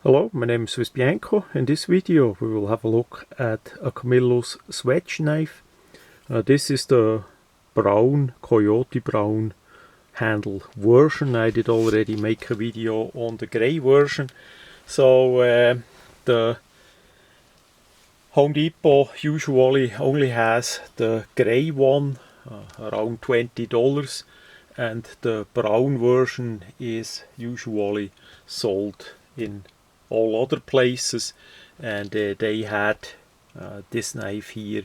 Hello, my name is Bianco. In this video we will have a look at a camillus swedge knife. This is the brown, coyote brown handle version. I did already make a video on the grey version. So the Home Depot usually only has the grey one, around $20, and the brown version is usually sold in all other places, and they had this knife here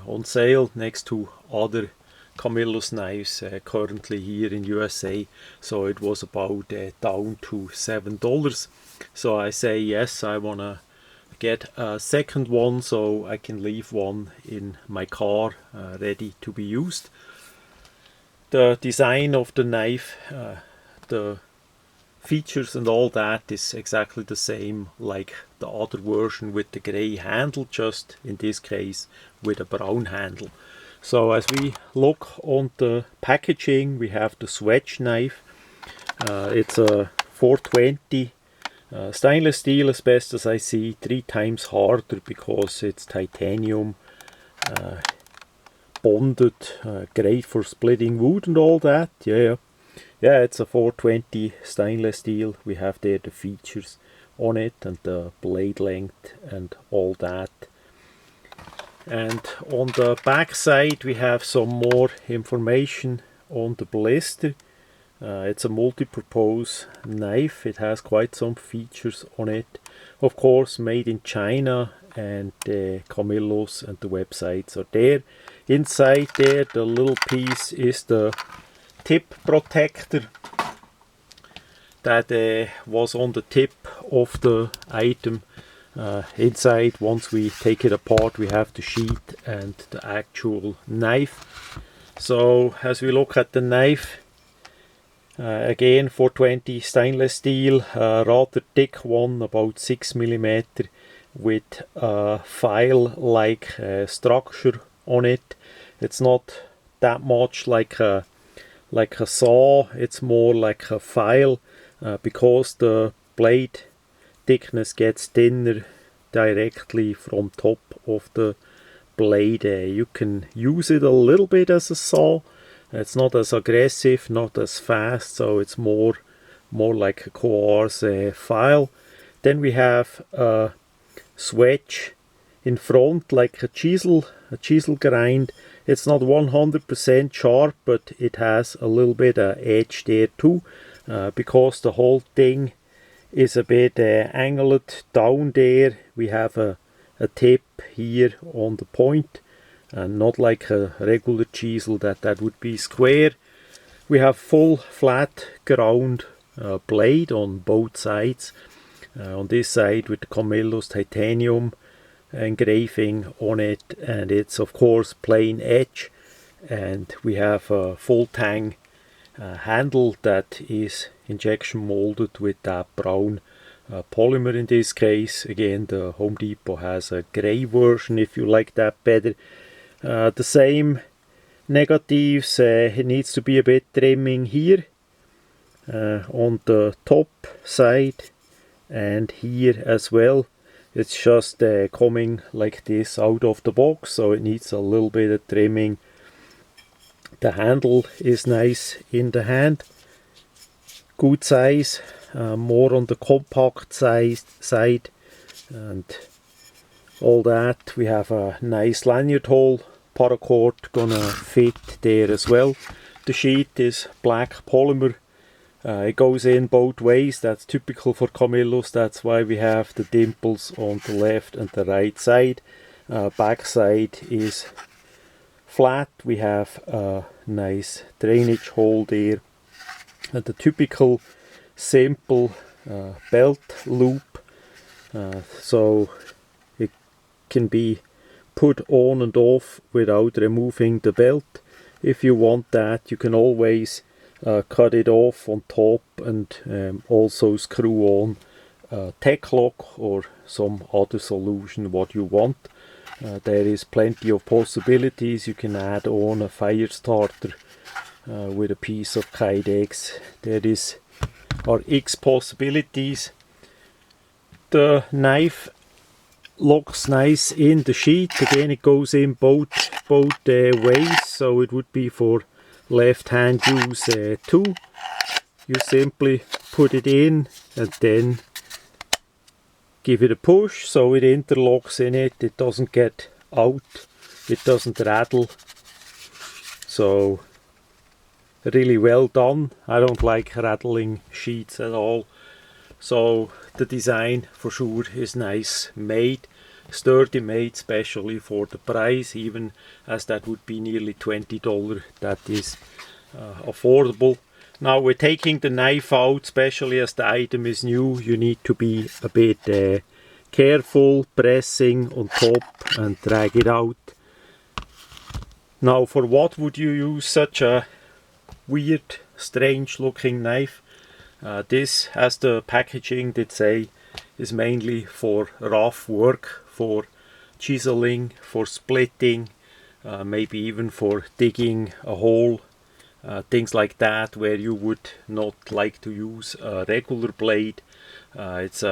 on sale next to other camillus knives currently here in USA. So it was about down to $7. So I say yes, I wanna get a second one so I can leave one in my car ready to be used. The design of the knife, the features and all that is exactly the same like the other version with the grey handle, just in this case with a brown handle. So as we look on the packaging, we have the swedge knife. It's a 420 stainless steel, as best as I see, 3 times harder because it's titanium bonded, great for splitting wood and all that. Yeah, it's a 420 stainless steel. We have there the features on it and the blade length and all that. And on the back side we have some more information on the blister. It's a multi-purpose knife. It has quite some features on it. Of course, made in China, and the camillus and the websites are there. Inside there, the little piece is the tip protector that was on the tip of the item. Inside, once we take it apart, we have the sheath and the actual knife. So as we look at the knife, again 420 stainless steel, rather thick one, about 6 mm, with a file-like structure on it. It's not that much like a saw, it's more like a file, because the blade thickness gets thinner directly from top of the blade. You can use it a little bit as a saw. It's not as aggressive, not as fast, so it's more like a coarse file. Then we have a swedge in front, like a chisel grind. It's not 100% sharp, but it has a little bit of edge there too, because the whole thing is a bit angled down there. We have a tip here on the point, and not like a regular chisel that would be square. We have full flat ground blade on both sides. On this side with the camillus titanium engraving on it, and it's of course plain edge, and we have a full tang handle that is injection molded with that brown polymer in this case. Again, the Home Depot has a grey version if you like that better. The same negatives, it needs to be a bit trimming here on the top side and here as well. It's just coming like this out of the box, so it needs a little bit of trimming. The handle is nice in the hand, good size, more on the compact side and all that. We have a nice lanyard hole, paracord gonna fit there as well. The sheath is black polymer. It goes in both ways. That's typical for camillus. That's why we have the dimples on the left and the right side. Back side is flat. We have a nice drainage hole there, and the typical simple belt loop, so it can be put on and off without removing the belt. If you want that, you can always cut it off on top and also screw on tech lock or some other solution what you want. There is plenty of possibilities. You can add on a fire starter with a piece of Kydex. There are X possibilities. The knife locks nice in the sheath. Again, it goes in both ways, so it would be for left hand use too. You simply put it in and then give it a push so it interlocks in it. It doesn't get out, it doesn't rattle. So really well done. I don't like rattling sheets at all. So the design for sure is nice made, sturdy made, especially for the price, even as that would be nearly $20. That is affordable. Now we're taking the knife out, especially as the item is new. You need to be a bit careful, pressing on top and drag it out. Now, for what would you use such a weird, strange looking knife? This, as the packaging did say, is mainly for rough work, for chiseling, for splitting, maybe even for digging a hole, things like that, where you would not like to use a regular blade. It's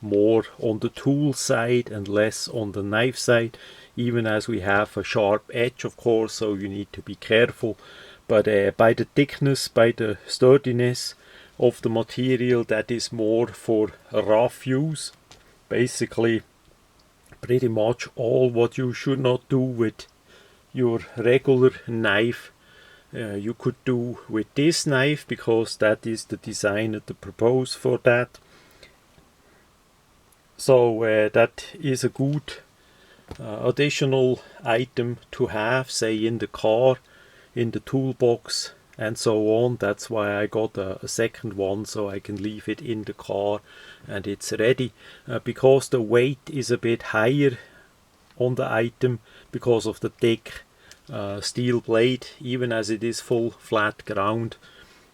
more on the tool side and less on the knife side, even as we have a sharp edge, of course, so you need to be careful. But by the thickness, by the sturdiness of the material, that is more for rough use. Basically, pretty much all what you should not do with your regular knife, you could do with this knife, because that is the design that they propose for that. So that is a good additional item to have, say in the car, in the toolbox and so on. That's why I got a second one, so I can leave it in the car and it's ready. Because the weight is a bit higher on the item because of the thick steel blade, even as it is full flat ground,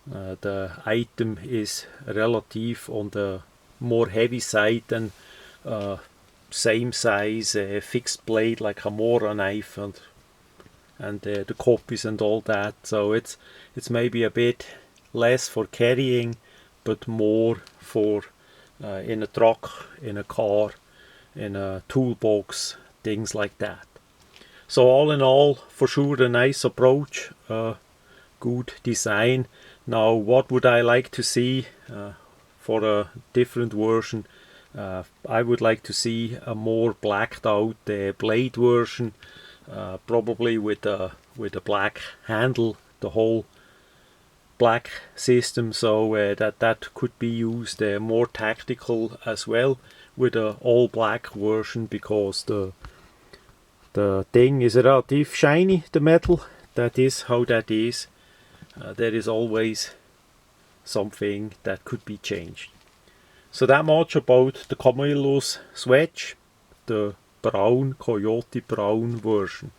the item is relative on the more heavy side than same size fixed blade like a Mora knife and the copies and all that. So it's maybe a bit less for carrying, but more for in a truck, in a car, in a toolbox, things like that. So all in all, for sure a nice approach, good design. Now what would I like to see for a different version? I would like to see a more blacked out blade version, probably with a black handle, the whole black system, so that could be used more tactical as well, with a all black version, because the thing is relative shiny, the metal. That is how that is. There is always something that could be changed. So that much about the Camillus swedge, the brown, coyote brown version.